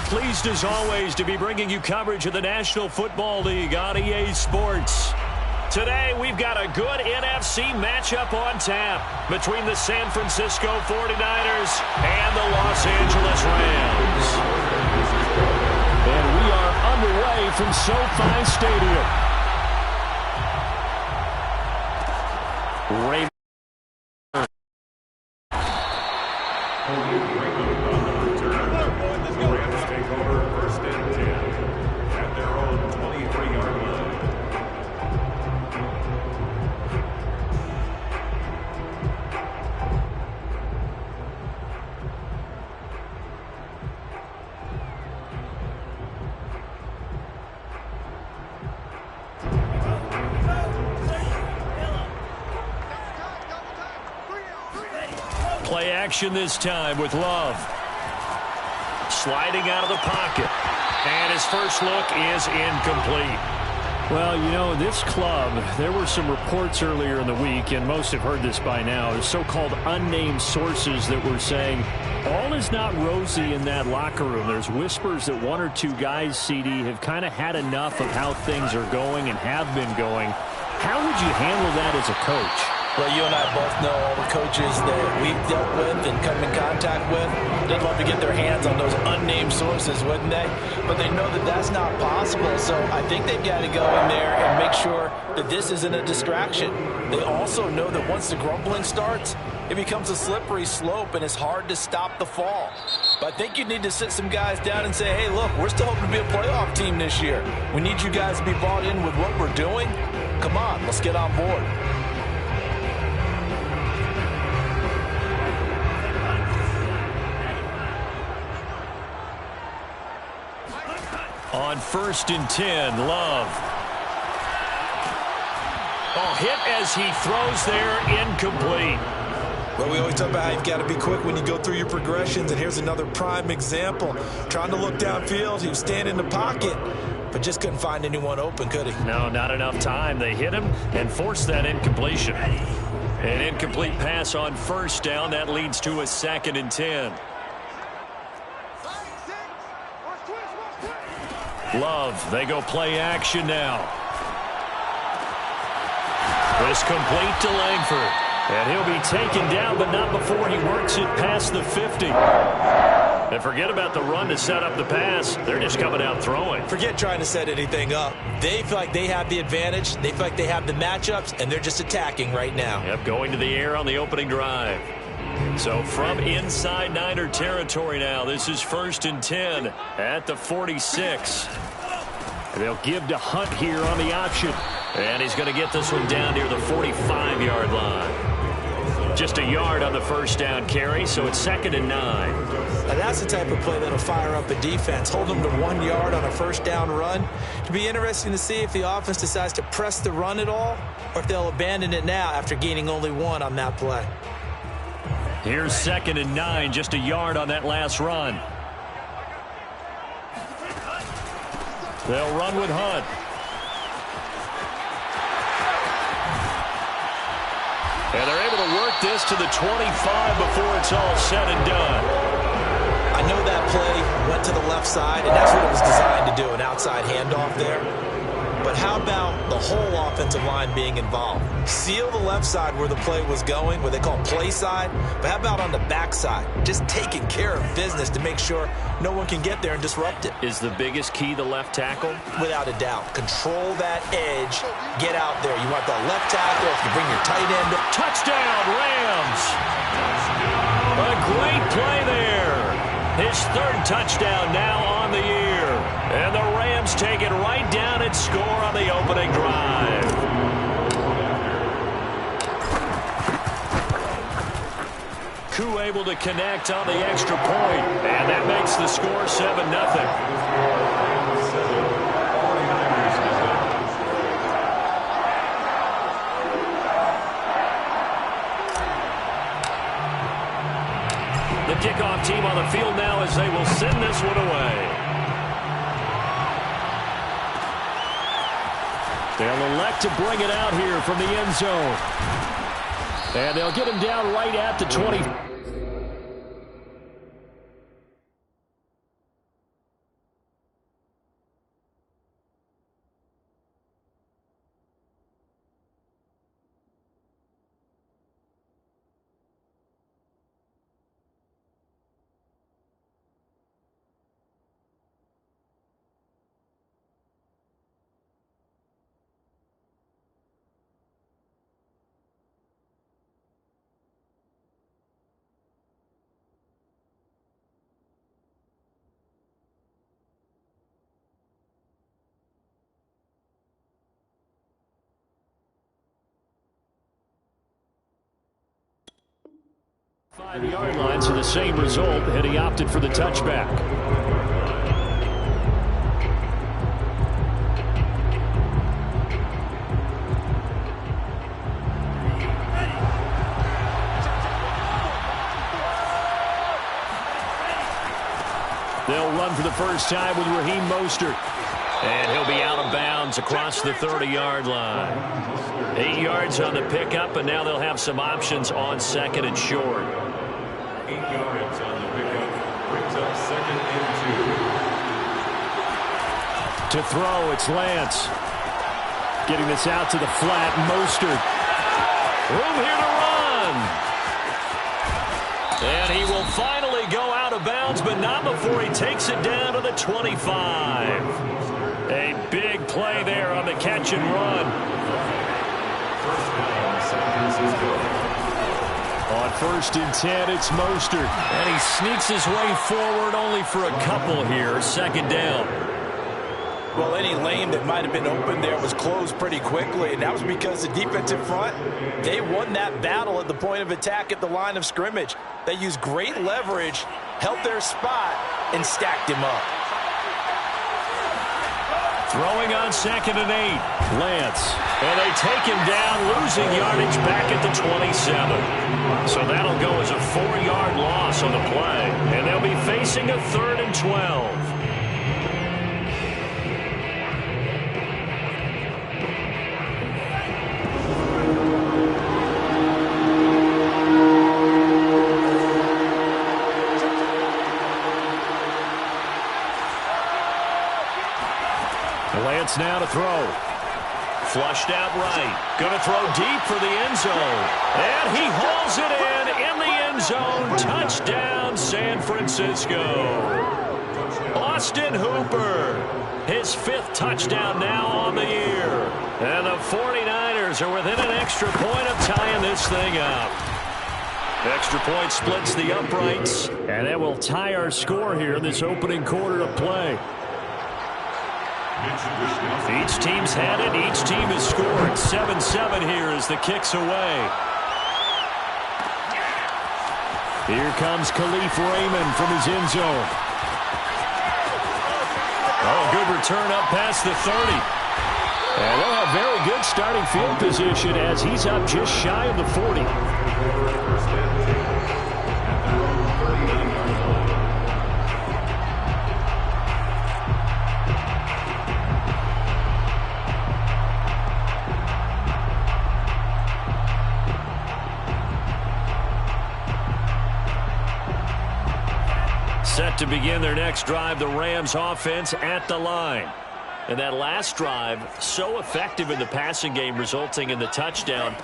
pleased as always to be bringing you coverage of the National Football League on EA Sports. Today, we've got a good NFC matchup on tap between the San Francisco 49ers and the Los Angeles Rams. And we are underway from SoFi Stadium. Ray play action this time with Love. Sliding out of the pocket. And his first look is incomplete. Well, you know, this club, there were some reports earlier in the week, and most have heard this by now, the so-called unnamed sources that were saying all is not rosy in that locker room. There's whispers that one or two guys, CD, have kind of had enough of how things are going and have been going. How would you handle that as a coach? Well, you and I both know all the coaches that we've dealt with and come in contact with. They'd love to get their hands on those unnamed sources, wouldn't they? But they know that that's not possible, so I think they've got to go in there and make sure that this isn't a distraction. They also know that once the grumbling starts, it becomes a slippery slope, and it's hard to stop the fall. But I think you need to sit some guys down and say, hey, look, we're still hoping to be a playoff team this year. We need you guys to be bought in with what we're doing. Come on, let's get on board. On 1st and 10, Love. Oh, hit as he throws there, incomplete. Well, we always talk about how you've got to be quick when you go through your progressions, and here's another prime example. Trying to look downfield, he was standing in the pocket, but just couldn't find anyone open, could he? No, not enough time. They hit him and forced that incompletion. An incomplete pass on 1st down. That leads to a 2nd and 10. Love, they go play action now. This complete to Langford. And he'll be taken down, but not before he works it past the 50. And forget about the run to set up the pass. They're just coming out throwing. Forget trying to set anything up. They feel like they have the advantage. They feel like they have the matchups, and they're just attacking right now. Yep, going to the air on the opening drive. So from inside Niner territory now, this is 1st and 10 at the 46. They'll give to Hunt here on the option. And he's going to get this one down near the 45-yard line. Just a yard on the 1st down carry, so it's 2nd and 9. Now that's the type of play that'll fire up a defense. Hold them to 1 yard on a 1st down run. It'll be interesting to see if the offense decides to press the run at all, or if they'll abandon it now after gaining only 1 on that play. Here's 2nd and 9, just a yard on that last run. They'll run with Hunt. And they're able to work this to the 25 before it's all said and done. I know that play went to the left side, and that's what it was designed to do, an outside handoff there. But how about the whole offensive line being involved? Seal the left side where the play was going, what they call play side. But how about on the back side? Just taking care of business to make sure no one can get there and disrupt it. Is the biggest key the left tackle? Without a doubt. Control that edge. Get out there. You want the left tackle. If you bring your tight end. Touchdown, Rams. A great play there. His 3rd touchdown now on the year. And the Rams take it right down and score on the opening drive. Koo able to connect on the extra point, and that makes the score 7-0. The kickoff team on the field now as they will send this one away. They'll elect to bring it out here from the end zone. And they'll get him down right at the 20. 5-yard line, so the same result, and he opted for the touchback. They'll run for the first time with Raheem Mostert. And he'll be out of bounds across the 30-yard line. 8 yards on the pickup, and now they'll have some options on second and short. 8 yards on the pickup. Brings up second and 2. To throw, it's Lance. Getting this out to the flat, Mostert. Room here to run. And he will finally go out of bounds, but not before he takes it down to the 25. A big play there on the catch and run. First down, San Francisco. On 1st and 10, it's Mostert. And he sneaks his way forward only for a couple here. 2nd down. Well, any lane that might have been open there was closed pretty quickly, and that was because the defensive front, they won that battle at the point of attack at the line of scrimmage. They used great leverage, held their spot, and stacked him up. Throwing on 2nd and 8. Lance. And they take him down, losing yardage back at the 27. So that'll go as a 4-yard loss on the play. And they'll be facing a 3rd and 12. Lance now to throw. Flushed out right. Going to throw deep for the end zone. And he hauls it in the end zone. Touchdown, San Francisco. Austin Hooper. His 5th touchdown now on the year. And the 49ers are within an extra point of tying this thing up. Extra point splits the uprights. And that will tie our score here in this opening quarter of play. Each team's had it. Each team has scored. 7-7 here as the kick's away. Here comes Khalif Raymond from his end zone. Oh, good return up past the 30. And they'll have very good starting field position as he's up just shy of the 40. Set to begin their next drive, the Rams offense at the line. And that last drive, so effective in the passing game, resulting in the touchdown.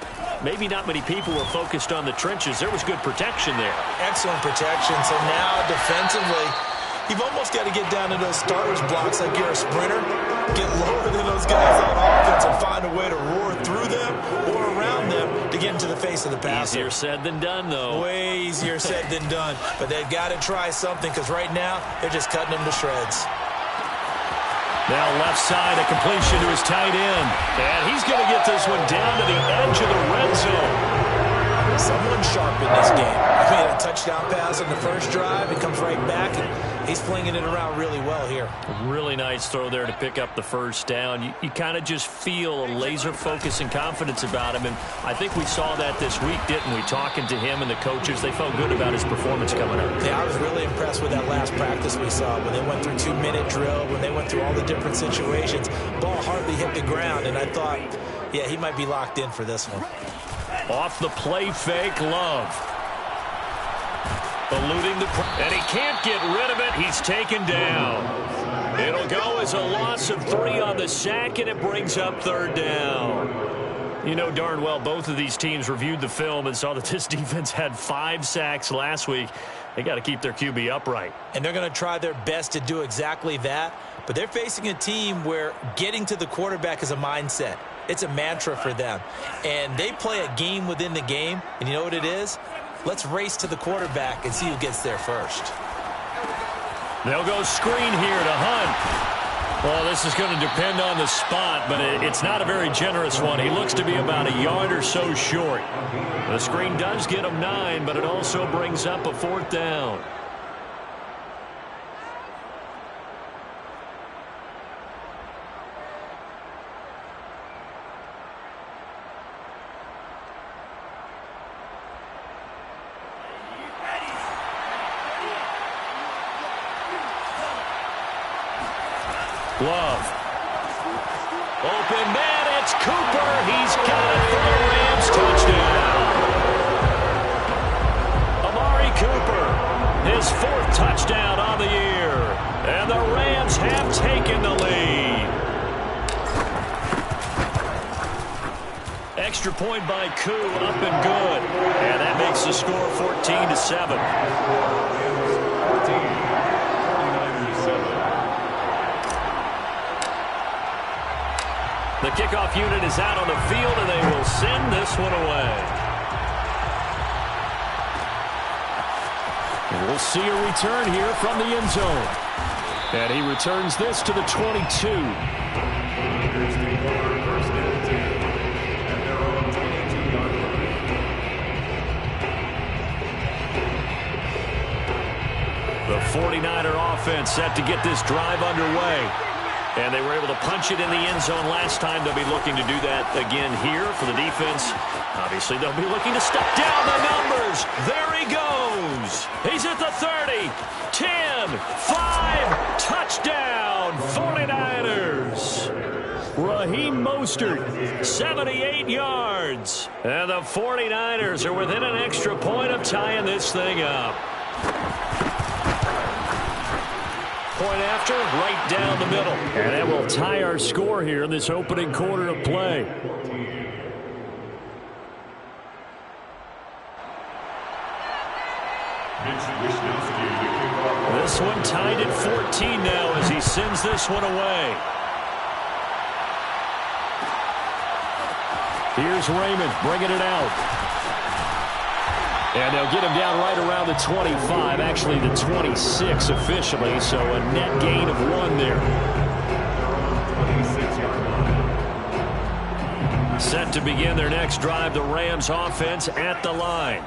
Maybe not many people were focused on the trenches. There was good protection there. Excellent protection. So now defensively, you've almost got to get down to those starters blocks like you're a sprinter. Get lower than those guys on offense and find a way to roar through them or around them to get into the face of the passer. Easier said than done, though. Way easier said than done. But they've got to try something because right now they're just cutting them to shreds. Now left side, a completion to his tight end. And he's going to get this one down to the edge of the red zone. Someone sharp in this game. I mean, a touchdown pass on the first drive. It comes right back, and he's flinging it around really well here. Really nice throw there to pick up the first down. You kind of just feel a laser focus and confidence about him, and I think we saw that this week, didn't we? Talking to him and the coaches, they felt good about his performance coming up. Yeah, I was really impressed with that last practice we saw when they went through 2-minute drill, when they went through all the different situations. Ball hardly hit the ground, and I thought, yeah, he might be locked in for this one. Off the play fake, Love. Eluding and he can't get rid of it. He's taken down. It'll go as a loss of 3 on the sack, and it brings up 3rd down. You know darn well both of these teams reviewed the film and saw that this defense had 5 sacks last week. They got to keep their QB upright. And they're going to try their best to do exactly that. But they're facing a team where getting to the quarterback is a mindset. It's a mantra for them. And they play a game within the game. And you know what it is? Let's race to the quarterback and see who gets there first. They'll go screen here to Hunt. Well, this is going to depend on the spot, but it's not a very generous one. He looks to be about a yard or so short. The screen does get him 9, but it also brings up a 4th down. Love. Open man, it's Cooper. He's got it for the Rams. Touchdown. Amari Cooper, his 4th touchdown on the year. And the Rams have taken the lead. Extra point by Koo, up and good. And that makes the score 14-7. The kickoff unit is out on the field, and they will send this one away. And we'll see a return here from the end zone. And he returns this to the 22. The 49er offense set to get this drive underway. And they were able to punch it in the end zone last time. They'll be looking to do that again here for the defense. Obviously, they'll be looking to step down the numbers. There he goes. He's at the 30, 10, 5, touchdown, 49ers. Raheem Mostert, 78 yards. And the 49ers are within an extra point of tying this thing up. Point after, right down the middle. And that will tie our score here in this opening quarter of play. This one tied at 14 now as he sends this one away. Here's Raymond bringing it out. And they'll get him down right around the 25, actually the 26 officially, so a net gain of 1 there. Set to begin their next drive, the Rams offense at the line.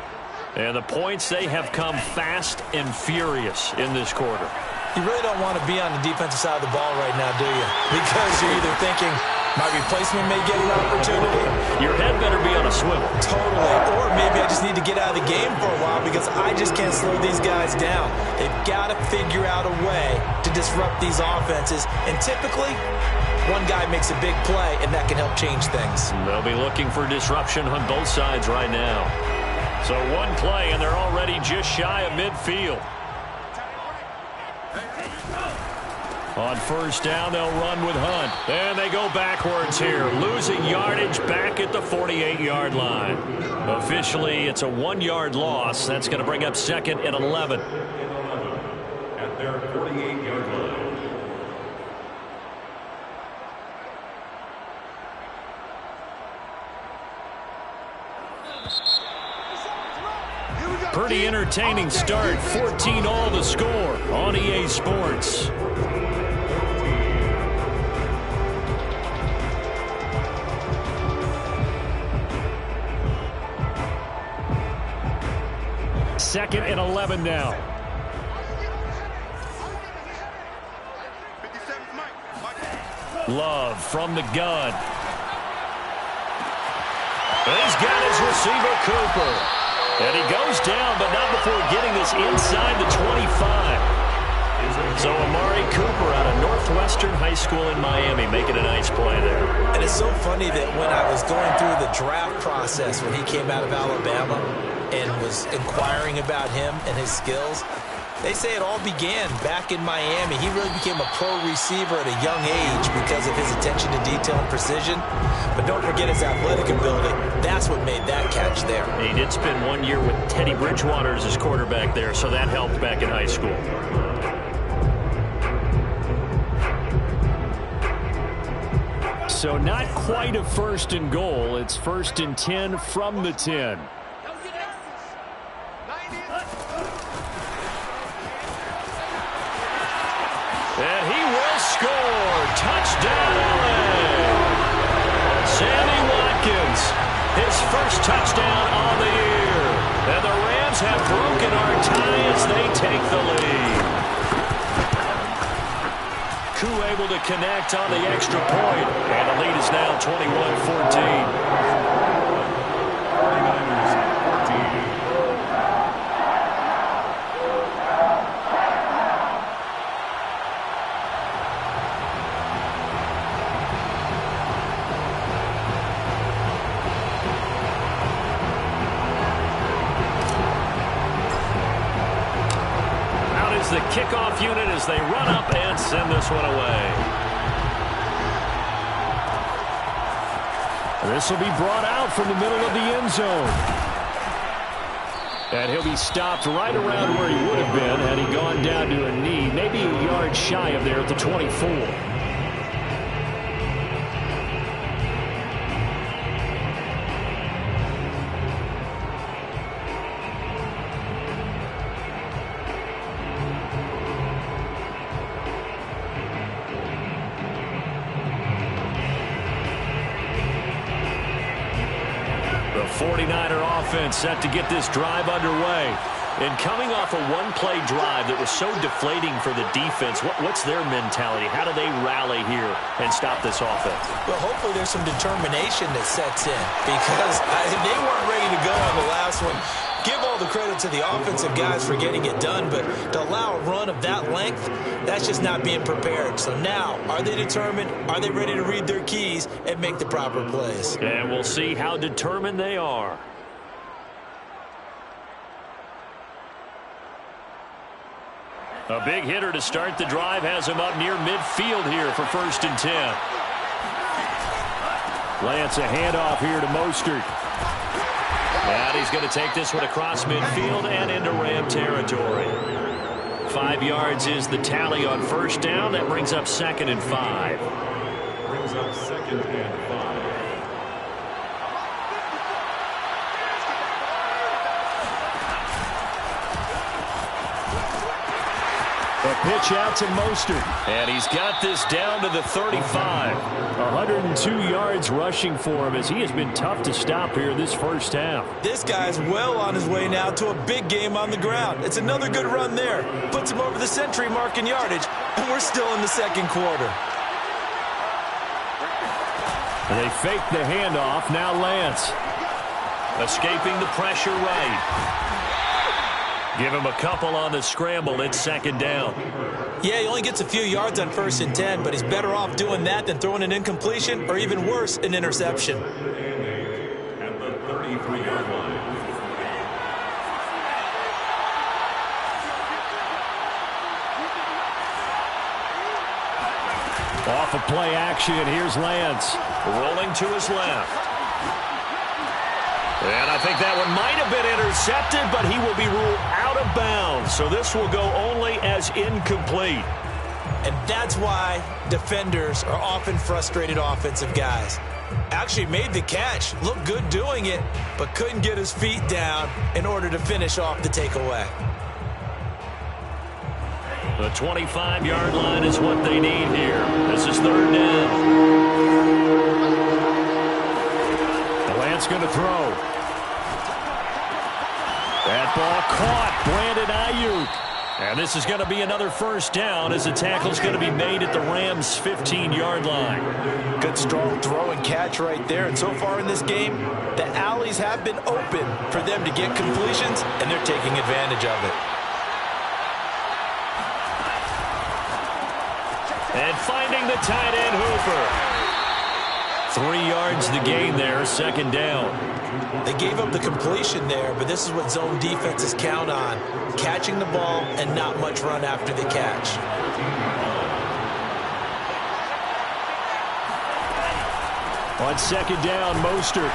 And the points, they have come fast and furious in this quarter. You really don't want to be on the defensive side of the ball right now, do you? Because you're either thinking, my replacement may get an opportunity. Your head better be on a swivel. Totally. Or maybe I just need to get out of the game for a while because I just can't slow these guys down. They've got to figure out a way to disrupt these offenses. And typically, one guy makes a big play, and that can help change things. They'll be looking for disruption on both sides right now. So one play, and they're already just shy of midfield. On first down, they'll run with Hunt. And they go backwards here, losing yardage back at the 48-yard line. Officially, it's a 1-yard loss. That's going to bring up 2nd and 11. At their 48-yard line. Pretty entertaining start. 14-all the score on EA Sports. Second and 11 now. Love from the gun. He's got his receiver, Cooper. And he goes down, but not before getting this inside the 25. So Amari Cooper out of Northwestern High School in Miami making a nice play there. And it's so funny that when I was going through the draft process when he came out of Alabama and was inquiring about him and his skills, they say it all began back in Miami. He really became a pro receiver at a young age because of his attention to detail and precision. But don't forget his athletic ability. That's what made that catch there. He did spend 1 year with Teddy Bridgewater as his quarterback there, so that helped back in high school. So not quite a 1st and goal. It's 1st and 10 from the 10. And he will score. his first touchdown on the year. And the Rams have broken our tie as they take the lead. Koo able to connect on the extra point, and the lead is now 21-14. The kickoff unit as they run up and send this one away. This will be brought out from the middle of the end zone. And he'll be stopped right around where he would have been had he gone down to a knee, maybe a yard shy of there at the 24. The 49er offense set to get this drive underway. And coming off a one-play drive that was so deflating for the defense, what's their mentality? How do they rally here and stop this offense? Well, hopefully there's some determination that sets in because they weren't ready to go on the last one. Give all the credit to the offensive guys for getting it done, but to allow a run of that length, that's just not being prepared. So now, are they determined? Are they ready to read their keys and make the proper plays? And we'll see how determined they are. A big hitter to start the drive has him up near midfield here for 1st and 10. Lance, a handoff here to Mostert. And he's going to take this one across midfield and into Ram territory. 5 yards is the tally on 1st down. That brings up 2nd and 5. Brings up 2nd and 5. A pitch out to Mostert. And he's got this down to the 35. 102 yards rushing for him as he has been tough to stop here this first half. This guy's well on his way now to a big game on the ground. It's another good run there. Puts him over the century mark in yardage, and we're still in the 2nd quarter. They fake the handoff. Now Lance. Escaping the pressure right. Give him a couple on the scramble. It's 2nd down. Yeah, he only gets a few yards on 1st and 10, but he's better off doing that than throwing an incompletion or even worse, an interception. At the 33-yard line. Off of play action. Here's Lance. Rolling to his left. And I think that one might have been intercepted, but he will be ruled out of bounds. So this will go only as incomplete. And that's why defenders are often frustrated offensive guys. Actually made the catch, looked good doing it, but couldn't get his feet down in order to finish off the takeaway. The 25-yard line is what they need here. This is 3rd down. Lance going to throw. That ball caught. Brandon Ayuk. And this is going to be another 1st down as the tackle is going to be made at the Rams' 15-yard line. Good strong throw and catch right there. And so far in this game, the alleys have been open for them to get completions, and they're taking advantage of it. And finding the tight end, Hooper. 3 yards to gain there, 2nd down. They gave up the completion there, but this is what zone defenses count on. Catching the ball and not much run after the catch. On 2nd down, Mostert.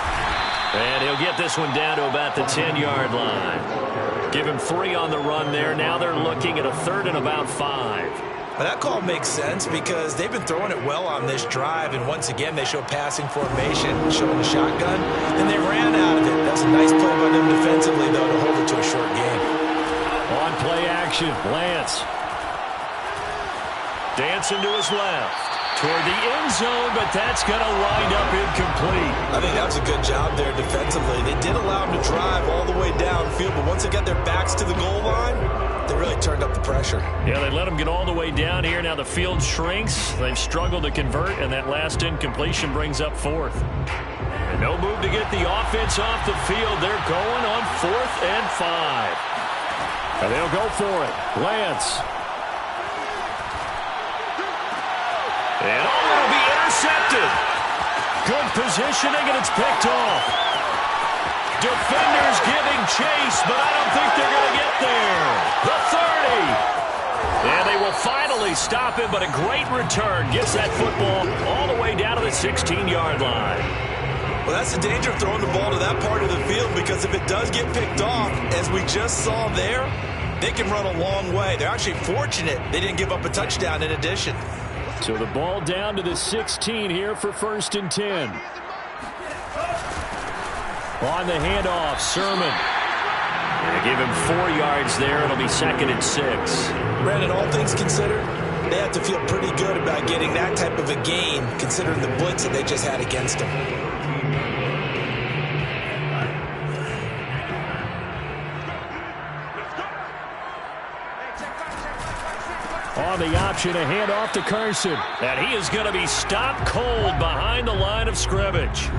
And he'll get this one down to about the 10-yard line. Give him 3 on the run there. Now they're looking at a 3rd and about 5. Well, that call makes sense because they've been throwing it well on this drive, and once again they show passing formation, showing the shotgun, and they ran out of it. That's a nice play by them defensively, though, to hold it to a short game. On play action, Lance. Dancing to his left. toward the end zone, but that's going to wind up incomplete. I think that was a good job there defensively. They did allow them to drive all the way downfield, but once they got their backs to the goal line, they really turned up the pressure. Yeah, they let them get all the way down here. Now the field shrinks. They've struggled to convert, and that last incompletion brings up fourth. And no move to get the offense off the field. They're going on 4th and 5. And they'll go for it. Lance. And it'll be intercepted. Good positioning, and it's picked off. Defenders giving chase, but I don't think they're going to get there. The 30. And they will finally stop him, but a great return. Gets that football all the way down to the 16-yard line. Well, that's the danger of throwing the ball to that part of the field, because if it does get picked off, as we just saw there, they can run a long way. They're actually fortunate they didn't give up a touchdown in addition. So the ball down to the 16 here for 1st and 10. On the handoff, Sermon. They give him 4 yards there. It'll be 2nd and 6. Brandon, all things considered, they have to feel pretty good about getting that type of a gain, considering the blitz that they just had against them. On the option, a handoff to Carson. And he is going to be stopped cold behind the line of scrimmage.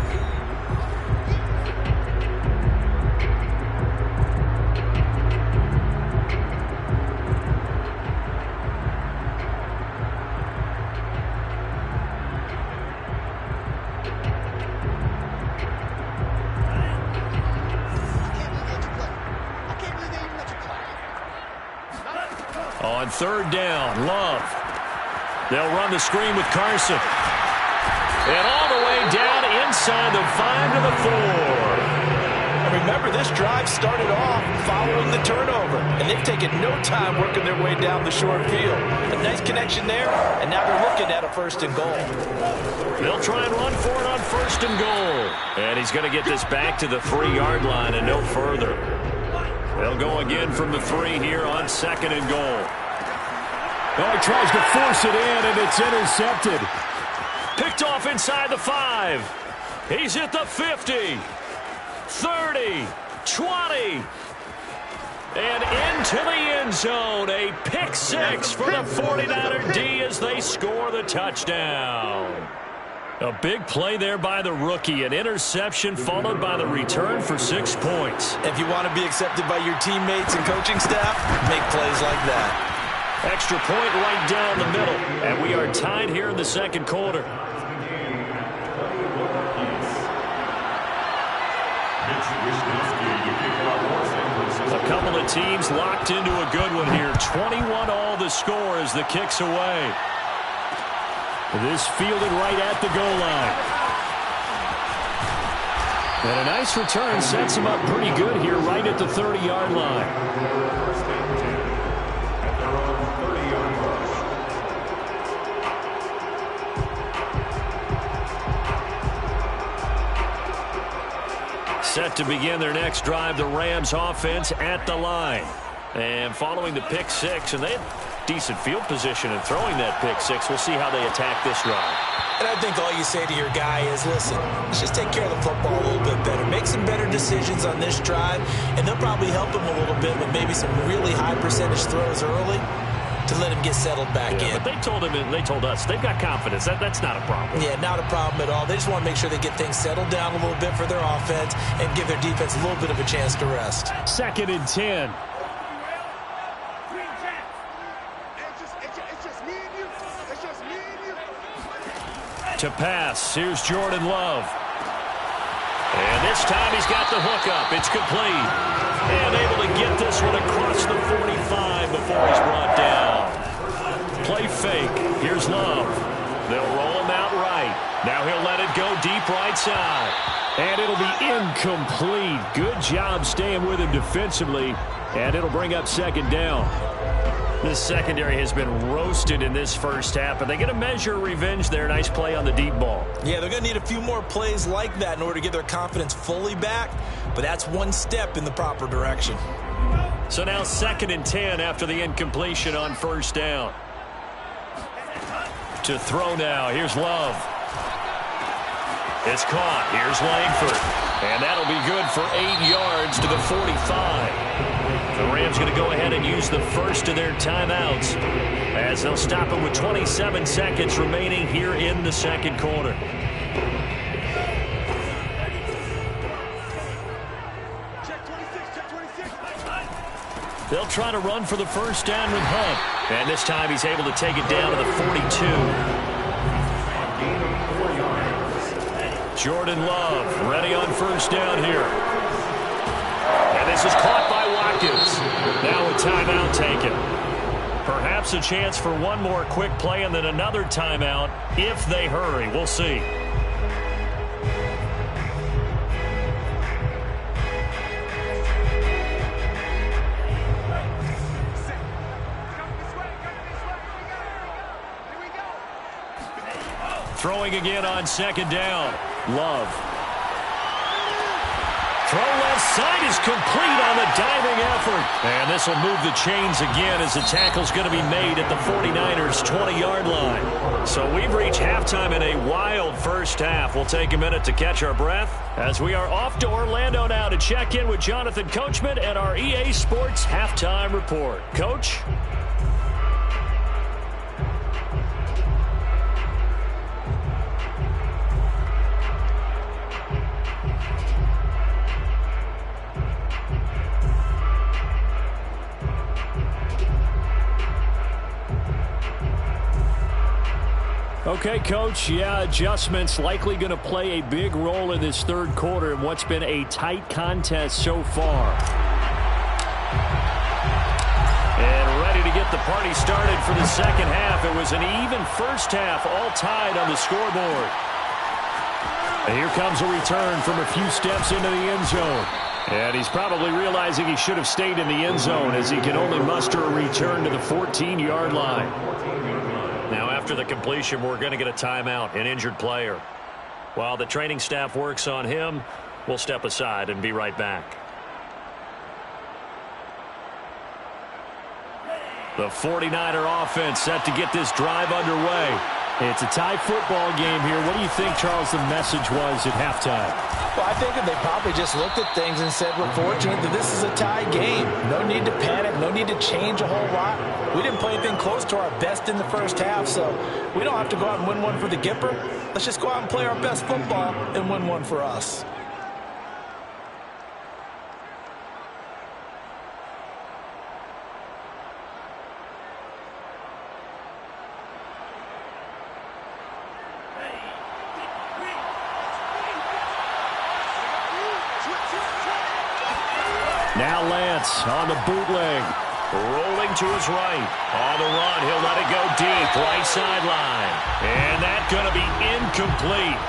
On 3rd down, Love. They'll run the screen with Carson. And all the way down inside the 5 to the 4. And remember, this drive started off following the turnover, and they've taken no time working their way down the short field. A nice connection there, and now they're looking at a 1st and goal. They'll try and run for it on 1st and goal. And he's going to get this back to the 3-yard line and no further. They'll go again from the 3 here on 2nd and goal. Oh, he tries to force it in, and it's intercepted. Picked off inside the 5. He's at the 50, 30, 20. And into the end zone. A pick 6 for the 49er D as they score the touchdown. A big play there by the rookie. An interception followed by the return for 6 points. If you want to be accepted by your teammates and coaching staff, make plays like that. Extra point right down the middle. And we are tied here in the 2nd quarter. A couple of teams locked into a good one here. 21 all the score as the kick's away. This fielded right at the goal line. And a nice return sets him up pretty good here right at the 30-yard line. Set to begin their next drive, the Rams offense at the line. And following the pick 6, and they had decent field position in throwing that pick 6. We'll see how they attack this drive. And I think all you say to your guy is, listen, let's just take care of the football a little bit better. Make some better decisions on this drive, and they'll probably help him a little bit with maybe some really high percentage throws early to let him get settled back in. But they told him, and they told us, they've got confidence. That's not a problem. Yeah, not a problem at all. They just want to make sure they get things settled down a little bit for their offense and give their defense a little bit of a chance to rest. 2nd and 10. To pass, here's Jordan Love. And this time he's got the hook up. It's complete. And able to get this one across the 45 before he's brought down. Play fake. Here's Love. They'll roll him out right. Now he'll let it go deep right side. And it'll be incomplete. Good job staying with him defensively. And it'll bring up 2nd down. This secondary has been roasted in this first half, but they get a measure of revenge there. Nice play on the deep ball. Yeah, they're going to need a few more plays like that in order to get their confidence fully back, but that's one step in the proper direction. So now 2nd and 10 after the incompletion on 1st down. To throw now. Here's Love. It's caught. Here's Langford. And that'll be good for 8 yards to the 45. The Rams going to go ahead and use the first of their timeouts as they'll stop it with 27 seconds remaining here in the second quarter. They'll try to run for the first down with Hunt. And this time he's able to take it down to the 42. Jordan Love ready on first down here. And this is caught by Watkins. Now a timeout taken. Perhaps a chance for one more quick play and then another timeout if they hurry. We'll see. Throwing again on second down. Love. Throw left side is complete on the diving effort. And this will move the chains again as the tackle's going to be made at the 49ers' 20-yard line. So we've reached halftime in a wild first half. We'll take a minute to catch our breath as we are off to Orlando now to check in with Jonathan Coachman and our EA Sports Halftime Report. Coach? Okay, Coach, yeah, adjustments likely going to play a big role in this third quarter in what's been a tight contest so far. And ready to get the party started for the second half. It was an even first half, all tied on the scoreboard. And here comes a return from a few steps into the end zone. And he's probably realizing he should have stayed in the end zone as he can only muster a return to the 14-yard line. Now, after the completion, we're going to get a timeout, an injured player. While the training staff works on him, we'll step aside and be right back. The 49er offense set to get this drive underway. It's a tie football game here. What do you think, Charles, the message was at halftime? Well, I think that they probably just looked at things and said, we're fortunate that this is a tie game. No need to panic. No need to change a whole lot. We didn't play anything close to our best in the first half, so we don't have to go out and win one for the Gipper. Let's just go out and play our best football and win one for us. Now Lance on the bootleg. Rolling to his right. On the run, he'll let it go deep. Right sideline. And that's going to be incomplete.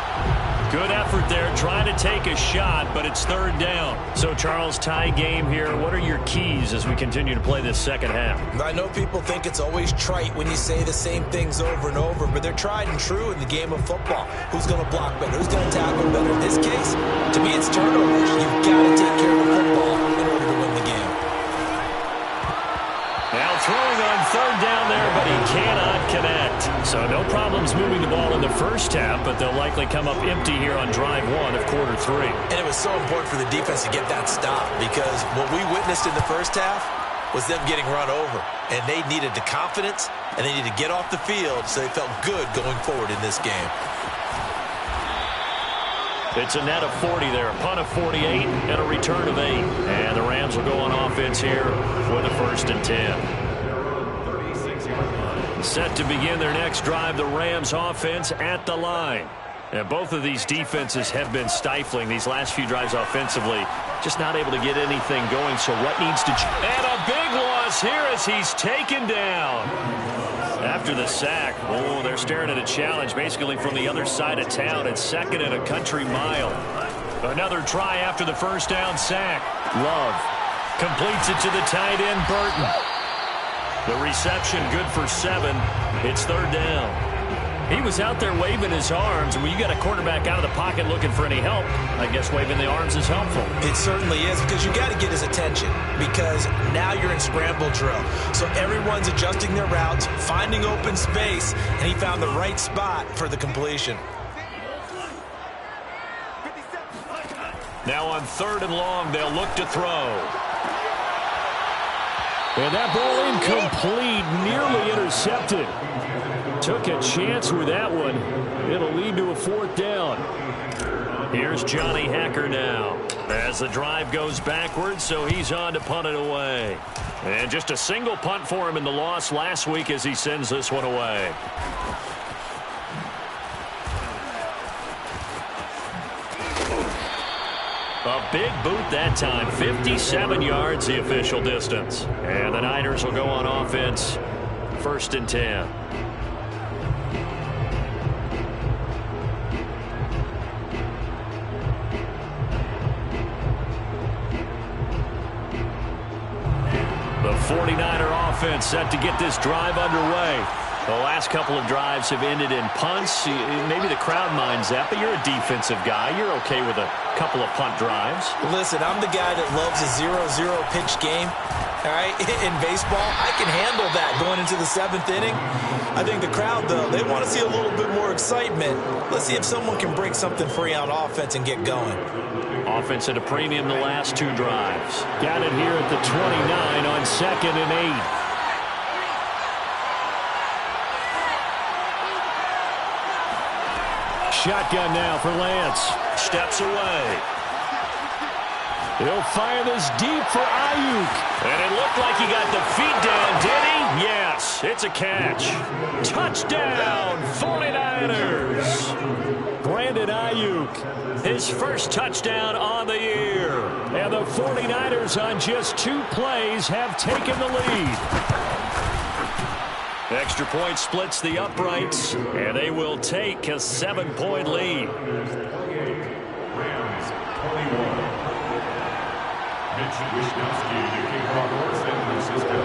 Good effort there, trying to take a shot, but it's third down. So, Charles, tie game here. What are your keys as we continue to play this second half? I know people think it's always trite when you say the same things over and over, but they're tried and true in the game of football. Who's going to block better? Who's going to tackle better? In this case, to me, it's turnovers. You've got to take care of the football in order to win the game. Now throwing on third down there, but he cannot connect. So no problems moving the ball in the first half, but they'll likely come up empty here on drive one of quarter three. And it was so important for the defense to get that stop because what we witnessed in the first half was them getting run over. And they needed the confidence, and they needed to get off the field so they felt good going forward in this game. It's a net of 40 there, a punt of 48, and a return of 8. And the Rams will go on offense here with a 1st and 10. Set to begin their next drive, the Rams offense at the line. And both of these defenses have been stifling these last few drives offensively. Just not able to get anything going, so what needs to change? And a big loss here as he's taken down. After the sack, oh, they're staring at a challenge basically from the other side of town. It's 2nd and a country mile. Another try after the first down sack. Love completes it to the tight end, Burton. The reception good for 7. It's 3rd down. He was out there waving his arms. When you got a quarterback out of the pocket looking for any help, I guess waving the arms is helpful. It certainly is, because you got to get his attention, because now you're in scramble drill. So everyone's adjusting their routes, finding open space, and he found the right spot for the completion. Now on 3rd and long, they'll look to throw. And that ball incomplete, nearly intercepted. Took a chance with that one. It'll lead to a 4th down. Here's Johnny Hacker now as the drive goes backwards, so he's on to punt it away. And just a single punt for him in the loss last week as he sends this one away. A big boot that time. 57 yards the official distance. And the Niners will go on offense. 1st and 10. The 49er offense set to get this drive underway. The last couple of drives have ended in punts. Maybe the crowd minds that, but you're a defensive guy. You're okay with a couple of punt drives. Listen, I'm the guy that loves a 0-0 pitch game. All right, in baseball, I can handle that going into the 7th inning. I think the crowd, though, they want to see a little bit more excitement. Let's see if someone can break something free on offense and get going. Offense at a premium the last 2 drives. Got it here at the 29 on 2nd and 8. Shotgun now for Lance. Steps away. He'll fire this deep for Ayuk. And it looked like he got the feet down, did he? Yes, it's a catch. Touchdown, 49ers. Brandon Ayuk, his first touchdown on the year. And the 49ers on just 2 plays have taken the lead. Extra point splits the uprights, and they will take a 7-point lead. Rams 21. Mitch Wishnowsky to kick off San Francisco.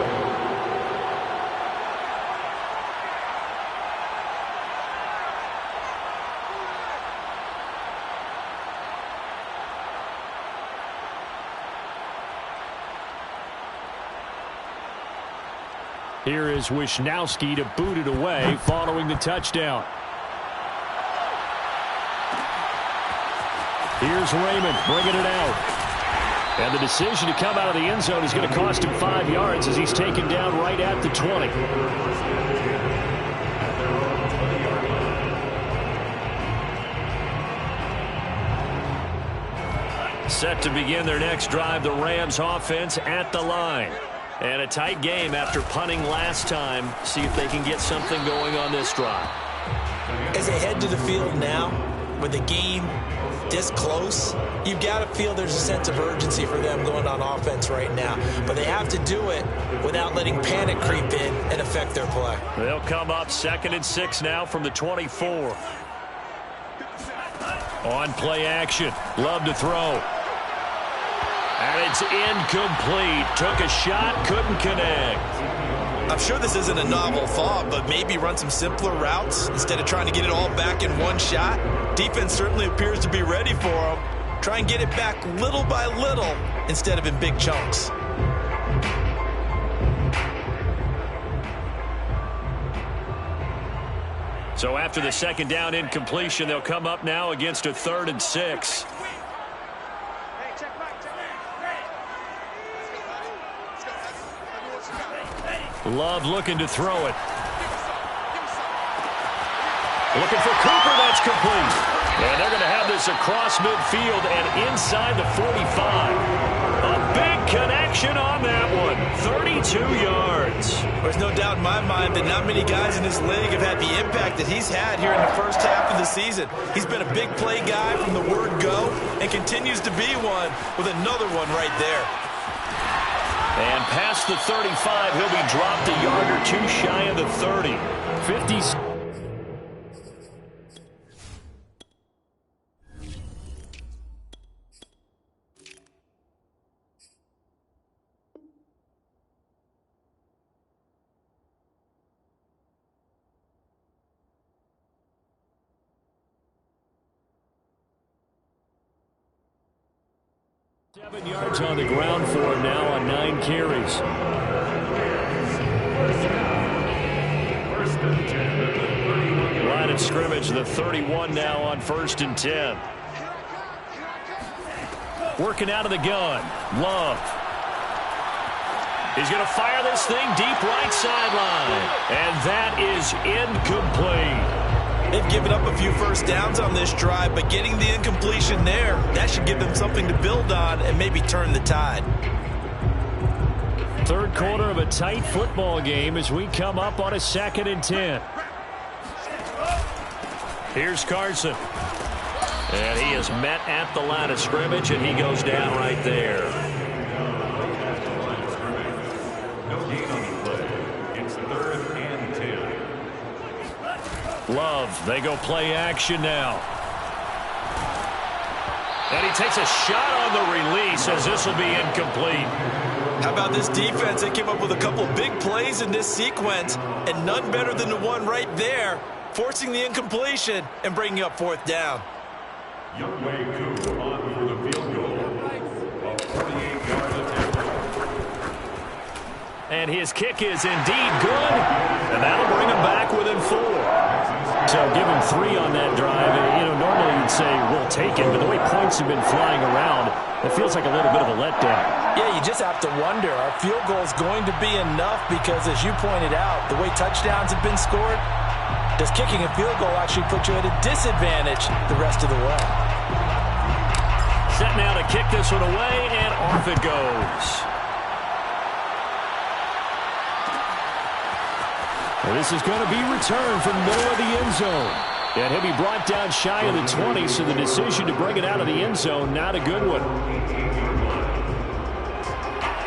Here is Wishnowsky to boot it away following the touchdown. Here's Raymond bringing it out. And the decision to come out of the end zone is going to cost him 5 yards as he's taken down right at the 20. Set to begin their next drive, the Rams offense at the line. And a tight game after punting last time. See if they can get something going on this drive. As they head to the field now, with the game this close, you've got to feel there's a sense of urgency for them going on offense right now. But they have to do it without letting panic creep in and affect their play. They'll come up 2nd and 6 now from the 24. On play action. Love to throw. And it's incomplete. Took a shot, couldn't connect. I'm sure this isn't a novel thought, but maybe run some simpler routes instead of trying to get it all back in one shot. Defense certainly appears to be ready for them. Try and get it back little by little instead of in big chunks. So after the 2nd down incompletion, they'll come up now against a 3rd and 6. Love looking to throw it. Looking for Cooper, that's complete. And they're going to have this across midfield and inside the 45. A big connection on that one. 32 yards. There's no doubt in my mind that not many guys in this league have had the impact that he's had here in the first half of the season. He's been a big play guy from the word go and continues to be one with another one right there. And past the 35, he'll be dropped a yard or 2 shy of the 30. 50. 7 yards on the ground for him now on 9 carries. Line of scrimmage, the 31 now on 1st and 10. Working out of the gun, Love. He's going to fire this thing deep right sideline. And that is incomplete. They've given up a few first downs on this drive, but getting the incompletion there, that should give them something to build on and maybe turn the tide. Third quarter of a tight football game as we come up on a 2nd and 10. Here's Carson. And he is met at the line of scrimmage, and he goes down right there. No gain on the play. It's 3rd and 10. Love, they go play action now. And he takes a shot on the release as this will be incomplete. How about this defense? They came up with a couple big plays in this sequence, and none better than the one right there, forcing the incompletion and bringing up 4th down. Youngway Koo on for the field goal. A 48-yard attempt. And his kick is indeed good. And that'll bring him back within 4. So give him 3 on that drive. You know, normally you'd say we'll take it, but the way points have been flying around, it feels like a little bit of a letdown. Yeah, you just have to wonder, are field goals going to be enough? Because as you pointed out, the way touchdowns have been scored, does kicking a field goal actually put you at a disadvantage the rest of the way? Set now to kick this one away, and off it goes. Well, this is going to be returned from the middle of the end zone. And he'll be brought down shy of the 20, so the decision to bring it out of the end zone, not a good one.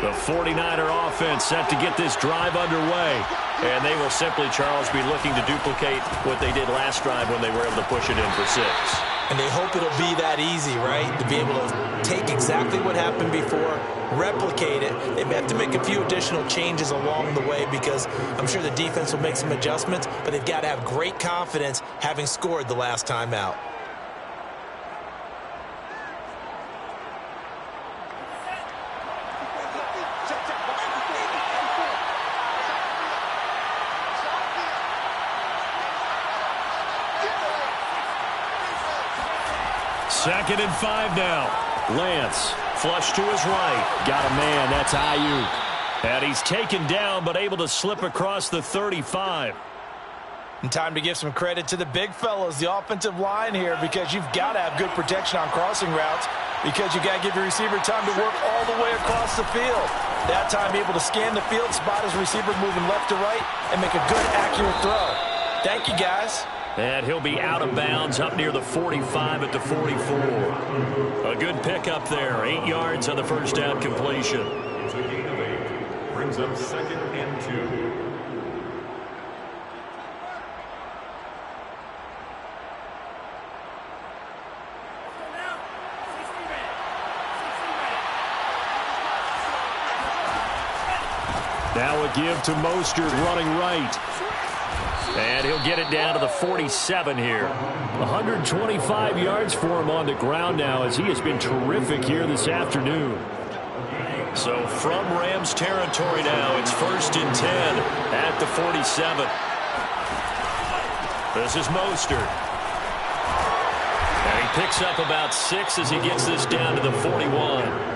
The 49er offense set to get this drive underway. And they will simply, Charles, be looking to duplicate what they did last drive when they were able to push it in for 6. And they hope it'll be that easy, right? To be able to take exactly what happened before, replicate it. They may have to make a few additional changes along the way because I'm sure the defense will make some adjustments, but they've got to have great confidence having scored the last time out. Second and 5 now. Lance, flush to his right. Got a man, that's Ayuk. And he's taken down, but able to slip across the 35. And time to give some credit to the big fellas, the offensive line here, because you've got to have good protection on crossing routes because you got to give your receiver time to work all the way across the field. That time, be able to scan the field, spot his receiver moving left to right, and make a good, accurate throw. Thank you, guys. And he'll be out of bounds up near the 45 at the 44. A good pickup there. 8 yards on the first down completion. It's a gain of 8. Brings up 2nd and 2. Now a give to Mostert running right. And he'll get it down to the 47 here. 125 yards for him on the ground now as he has been terrific here this afternoon. So from Rams territory now, it's 1st and 10 at the 47. This is Mostert. And he picks up about 6 as he gets this down to the 41.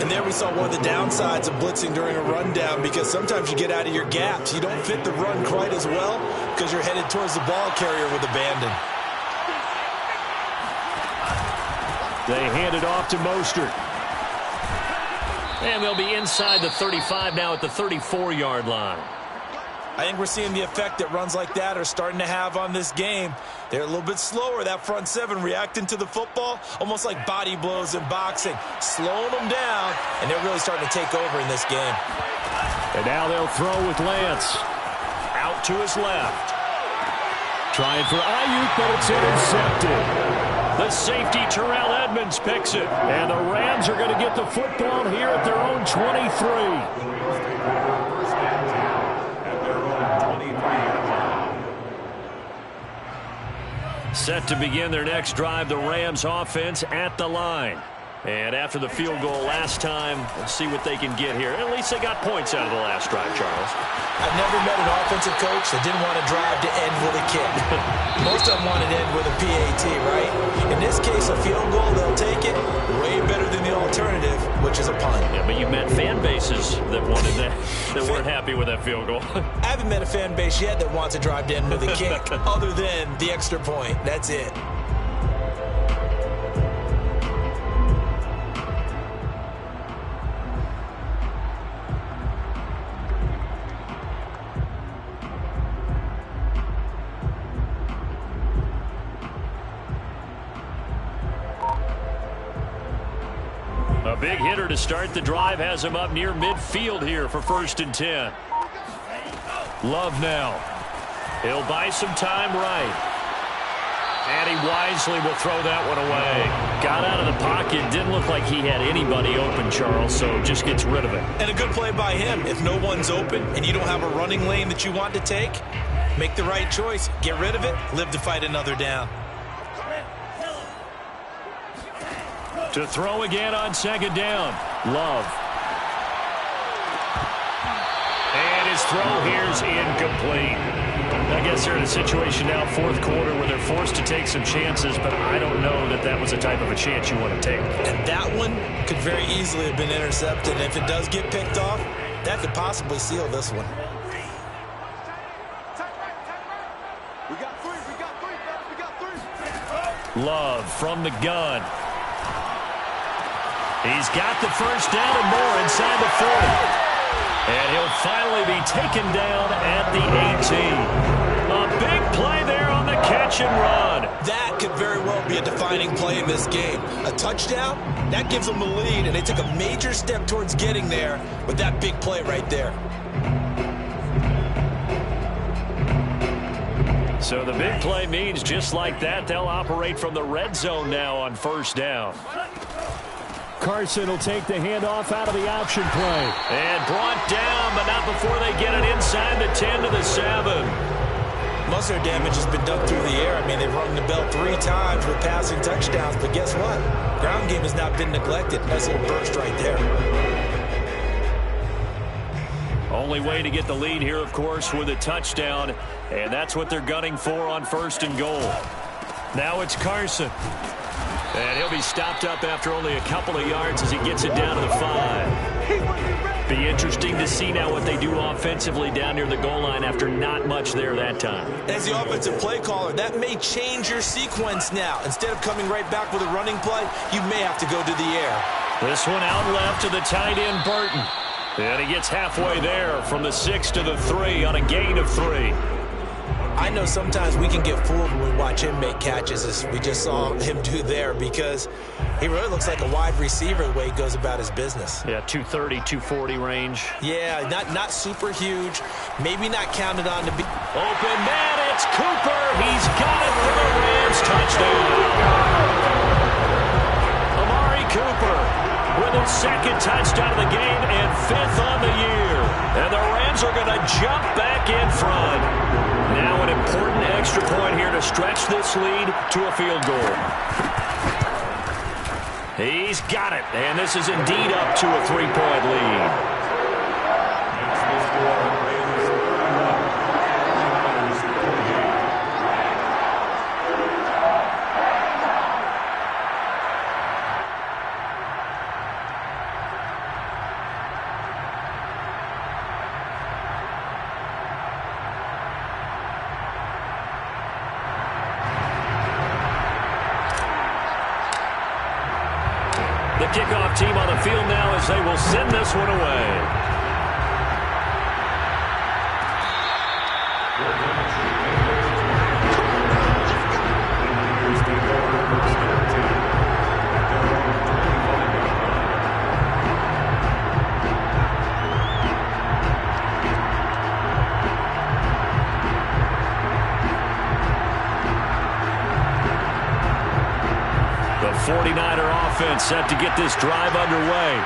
And there we saw one of the downsides of blitzing during a rundown because sometimes you get out of your gaps. You don't fit the run quite as well because you're headed towards the ball carrier with abandon. They hand it off to Mostert. And they'll be inside the 35 now at the 34-yard line. I think we're seeing the effect that runs like that are starting to have on this game. They're a little bit slower, that front 7, reacting to the football, almost like body blows in boxing, slowing them down, and they're really starting to take over in this game. And now they'll throw with Lance. Out to his left. Trying for Ayuk, but it's intercepted. The safety, Terrell Edmonds, picks it. And the Rams are going to get the football here at their own 23. Set to begin their next drive, the Rams offense at the line. And after the field goal last time, let's see what they can get here. At least they got points out of the last drive, Charles. I've never met an offensive coach that didn't want to drive to end with a kick. Most of them wanted to end with a PAT, right? In this case, a field goal, they'll take it. Way better than the alternative, which is a punt. Yeah, but you met fan bases that wanted that, that weren't happy with that field goal. I haven't met a fan base yet that wants to drive to end with a kick, other than the extra point. That's it. A big hitter to start the drive has him up near midfield here for 1st and 10. Love now. He'll buy some time right. And he wisely will throw that one away. Got out of the pocket. Didn't look like he had anybody open, Charles, so just gets rid of it. And a good play by him. If no one's open and you don't have a running lane that you want to take, make the right choice. Get rid of it. Live to fight another down. To throw again on 2nd down. Love. And his throw here's incomplete. I guess they're in a situation now, 4th quarter, where they're forced to take some chances, but I don't know that that was the type of a chance you want to take. And that one could very easily have been intercepted. And if it does get picked off, that could possibly seal this one. Love from the gun. He's got the 1st down and more inside the 40. And he'll finally be taken down at the 18. A big play there on the catch and run. That could very well be a defining play in this game. A touchdown, that gives them the lead, and they took a major step towards getting there with that big play right there. So the big play means just like that, they'll operate from the red zone now on 1st down. Carson will take the handoff out of the option play. And brought down, but not before they get it inside the 10 to the 7. Most of their damage has been done through the air. I mean, they've rung the bell 3 times with passing touchdowns, but guess what? Ground game has not been neglected. Nice little burst right there. Only way to get the lead here, of course, with a touchdown, and that's what they're gunning for on 1st and goal. Now it's Carson. And he'll be stopped up after only a couple of yards as he gets it down to the 5. Be interesting to see now what they do offensively down near the goal line after not much there that time. As the offensive play caller, that may change your sequence now. Instead of coming right back with a running play, you may have to go to the air. This one out left to the tight end, Burton. And he gets halfway there from the 6 to the 3 on a gain of 3. I know sometimes we can get fooled when we watch him make catches, as we just saw him do there, because he really looks like a wide receiver the way he goes about his business. Yeah, 230, 240 range. Yeah, not super huge. Maybe not counted on to be. Open man, it's Cooper. He's got it for the Rams. Touchdown. Amari Cooper with his 2nd touchdown of the game and 5th on the year. And the Rams are going to jump back in front. Now an important extra point here to stretch this lead to a field goal. He's got it, and this is indeed up to a 3-point lead. The kickoff team on the field now as they will send this one away. The 49er offense set to get this drive underway.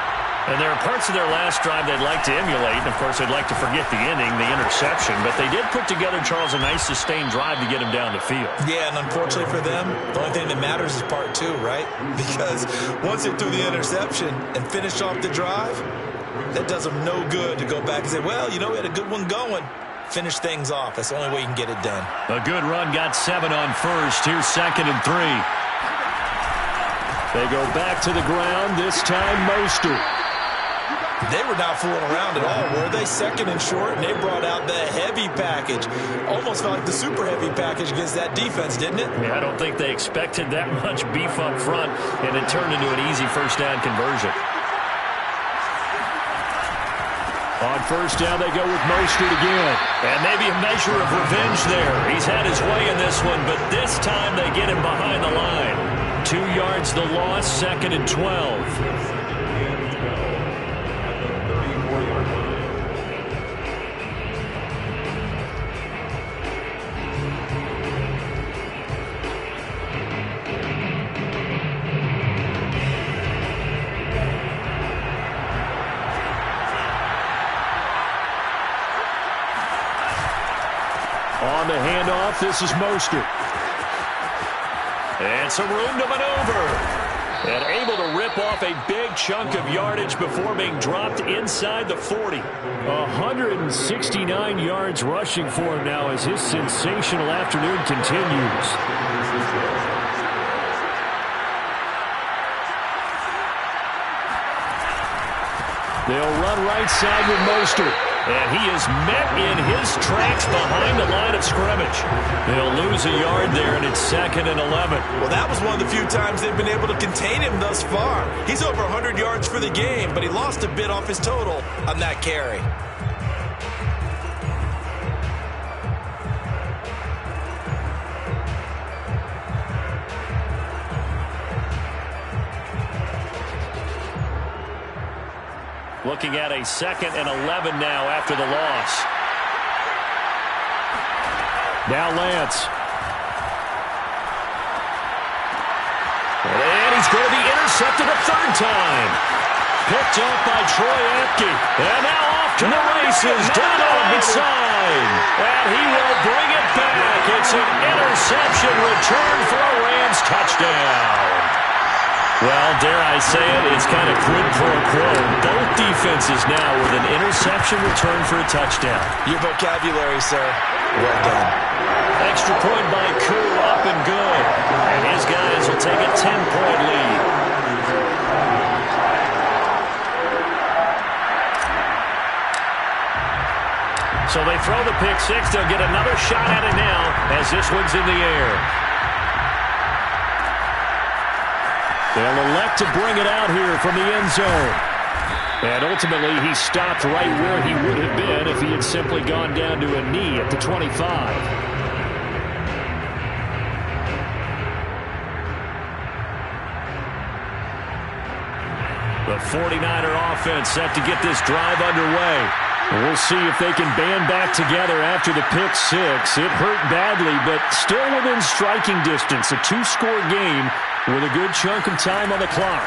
And there are parts of their last drive they'd like to emulate. And, of course, they'd like to forget the inning, the interception. But they did put together, Charles, a nice sustained drive to get him down the field. Yeah, and unfortunately for them, the only thing that matters is part two, right? Because once they threw the interception and finished off the drive, that does them no good to go back and say, well, you know, we had a good one going. Finish things off. That's the only way you can get it done. A good run got 7 on first. Here's 2nd and 3. They go back to the ground, this time Mostert. They were not fooling around at all, were they? 2nd and short, and they brought out the heavy package. Almost felt like the super heavy package against that defense, didn't it? Yeah, I don't think they expected that much beef up front, and it turned into an easy first down conversion. On first down, they go with Mostert again. And maybe a measure of revenge there. He's had his way in this one, but this time they get him behind the line. 2 yards the loss, 2nd and 12. On the handoff, this is Mostert. And some room to maneuver. And able to rip off a big chunk of yardage before being dropped inside the 40. 169 yards rushing for him now as his sensational afternoon continues. They'll run right side with Mostert. And he is met in his tracks behind the line of scrimmage. They'll lose a yard there, and it's 2nd and 11. Well, that was one of the few times they've been able to contain him thus far. He's over 100 yards for the game, but he lost a bit off his total on that carry. Looking at a 2nd and 11 now after the loss. Now Lance. And he's going to be intercepted a 3rd time. Picked up by Troy Apke. And now off to the races. Down on the side. And he will bring it back. It's an interception return for a Rams touchdown. Well, dare I say it, it's kind of quid pro quo. Both defenses now with an interception return for a touchdown. Your vocabulary, sir. Well done. Extra point by Koo, up and good. And his guys will take a 10-point lead. So they throw the pick six. They'll get another shot at it now as this one's in the air. They'll elect to bring it out here from the end zone. And ultimately, he stopped right where he would have been if he had simply gone down to a knee at the 25. The 49er offense set to get this drive underway. We'll see if they can band back together after the pick six. It hurt badly, but still within striking distance. A 2-score game with a good chunk of time on the clock.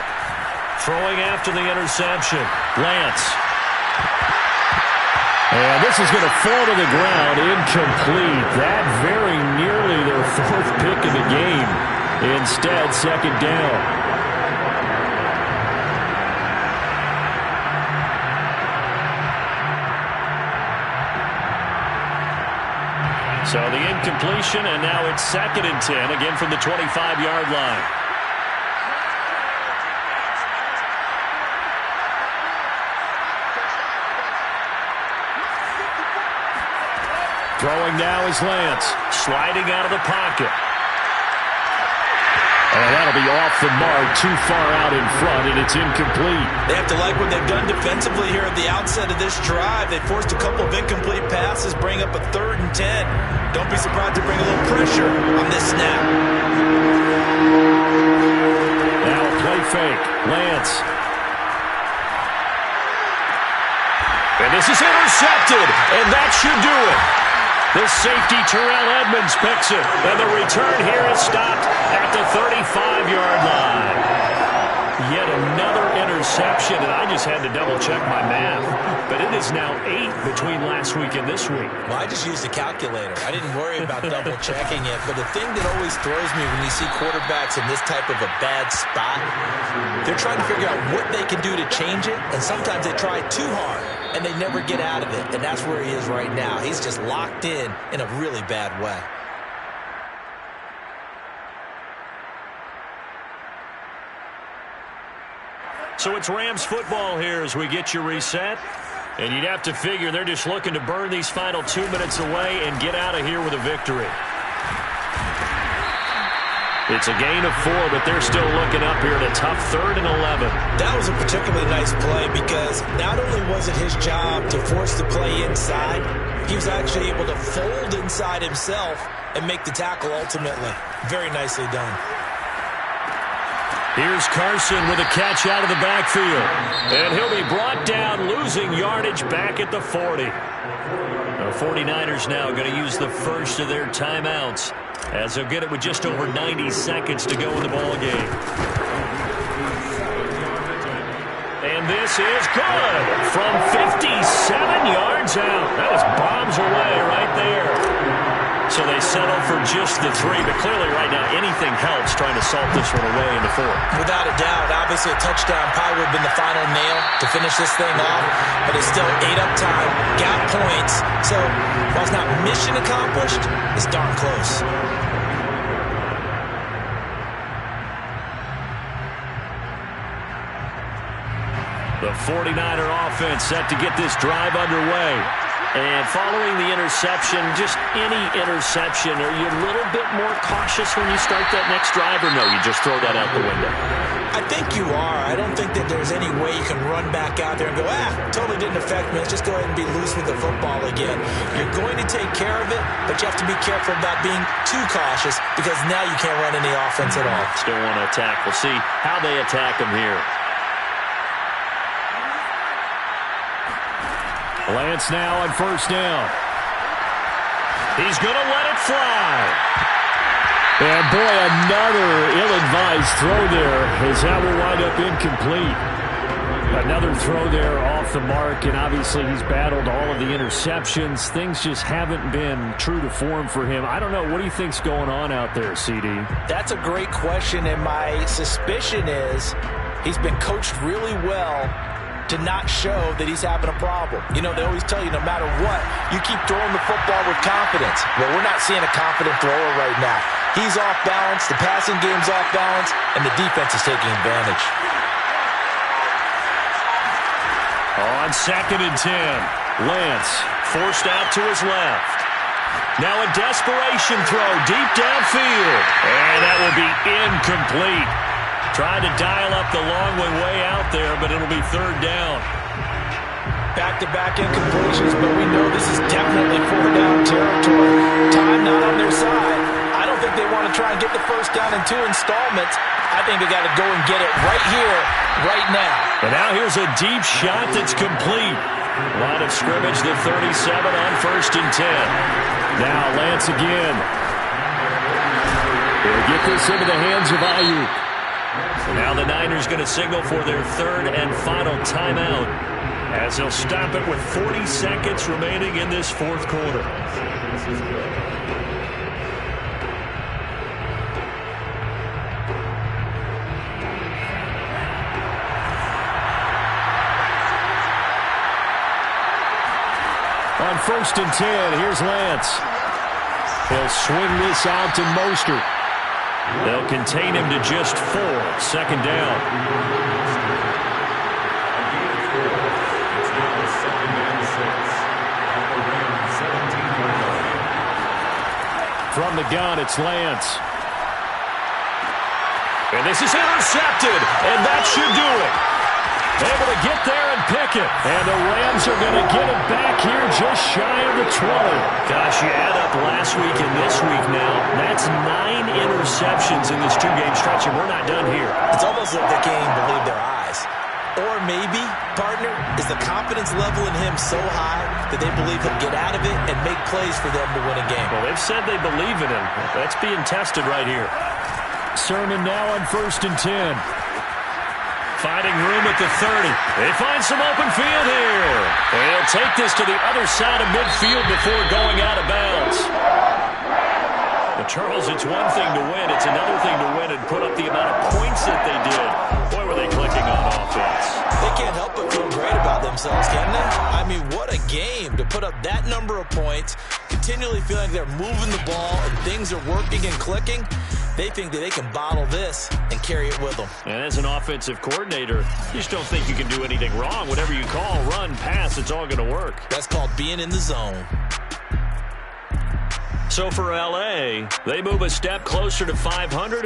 Throwing after the interception. Lance. And this is going to fall to the ground. Incomplete. That very nearly their 4th pick of the game. Instead, 2nd down. So the incompletion, and now it's 2nd and 10, again from the 25-yard line. Throwing now is Lance. Sliding out of the pocket. And that'll be off the mark, too far out in front, and it's incomplete. They have to like what they've done defensively here at the outset of this drive. They forced a couple of incomplete passes, bring up a 3rd and 10. Don't be surprised to bring a little pressure on this snap. Now a play fake. Lance. And this is intercepted, and that should do it. The safety, Terrell Edmonds, picks it. And the return here is stopped at the 35-yard line. Yet another interception interception, and I just had to double-check my math. But it is now 8 between last week and this week. Well, I just used a calculator. I didn't worry about double-checking it. But the thing that always throws me when you see quarterbacks in this type of a bad spot, they're trying to figure out what they can do to change it, and sometimes they try too hard, and they never get out of it. And that's where he is right now. He's just locked in a really bad way. So it's Rams football here as we get you reset. And you'd have to figure they're just looking to burn these final 2 minutes away and get out of here with a victory. It's a gain of 4, but they're still looking up here at a tough 3rd and 11. That was a particularly nice play because not only was it his job to force the play inside, he was actually able to fold inside himself and make the tackle ultimately. Very nicely done. Here's Carson with a catch out of the backfield. And he'll be brought down, losing yardage back at the 40. The 49ers now going to use the first of their timeouts as they'll get it with just over 90 seconds to go in the ball game. And this is good from 57 yards out. That is bombs away right there. So they settle for just the 3, but clearly right now anything helps trying to salt this one away in the 4th. Without a doubt, obviously a touchdown probably would have been the final nail to finish this thing off, but it's still 8 up time, got points, so while it's not mission accomplished, it's darn close. The 49er offense set to get this drive underway. And following the interception, just any interception, are you a little bit more cautious when you start that next drive, or no, you just throw that out the window? I think you are. I don't think that there's any way you can run back out there and go, totally didn't affect me. Let's just go ahead and be loose with the football again. You're going to take care of it, but you have to be careful about being too cautious because now you can't run any offense at all. Still want to attack. We'll see how they attack them here. Lance now on first down. He's going to let it fly. And boy, another ill-advised throw there as that will wind up incomplete. Another throw there off the mark, and obviously he's battled all of the interceptions. Things just haven't been true to form for him. I don't know. What do you think's going on out there, CD? That's a great question, and my suspicion is he's been coached really well to not show that he's having a problem. You know, they always tell you no matter what, you keep throwing the football with confidence. Well, we're not seeing a confident thrower right now. He's off balance, the passing game's off balance, and the defense is taking advantage. On 2nd and 10, Lance forced out to his left. Now a desperation throw deep downfield, and that will be incomplete. Tried to dial up the long way out there, but it'll be 3rd down. Back-to-back incompletions, but we know this is definitely 4th down territory. Time not on their side. I don't think they want to try and get the first down in 2 installments. I think they got to go and get it right here, right now. And now here's a deep shot that's complete. Line of scrimmage, the 37 on 1st and 10. Now Lance again. They'll get this into the hands of Ayuk. Now the Niners going to signal for their 3rd and final timeout as they'll stop it with 40 seconds remaining in this 4th quarter. On 1st and 10, here's Lance. He'll swing this out to Mostert. They'll contain him to just 4. 2nd down. From the gun, it's Lance. And this is intercepted, and that should do it. Able to get there and pick it. And the Rams are going to get it back here just shy of the 20. Gosh, you add up last week and this week now. That's 9 interceptions in this 2-game stretch, and we're not done here. It's almost like they can't even believe their eyes. Or maybe, partner, is the confidence level in him so high that they believe he'll get out of it and make plays for them to win a game. Well, they've said they believe in him. That's being tested right here. Sermon now on 1st and 10. finding room at the 30. They find some open field here. They'll take this to the other side of midfield before going out of bounds. But Charles, it's one thing to win. It's another thing to win and put up the amount of points that they did. Boy, were they clicking on offense. They can't help but feel great about themselves, can they? I mean, what a game to put up that number of points, continually feeling they're moving the ball and things are working and clicking. They think that they can bottle this and carry it with them. And as an offensive coordinator, you just don't think you can do anything wrong. Whatever you call, run, pass, it's all going to work. That's called being in the zone. So for L.A., they move a step closer to 500.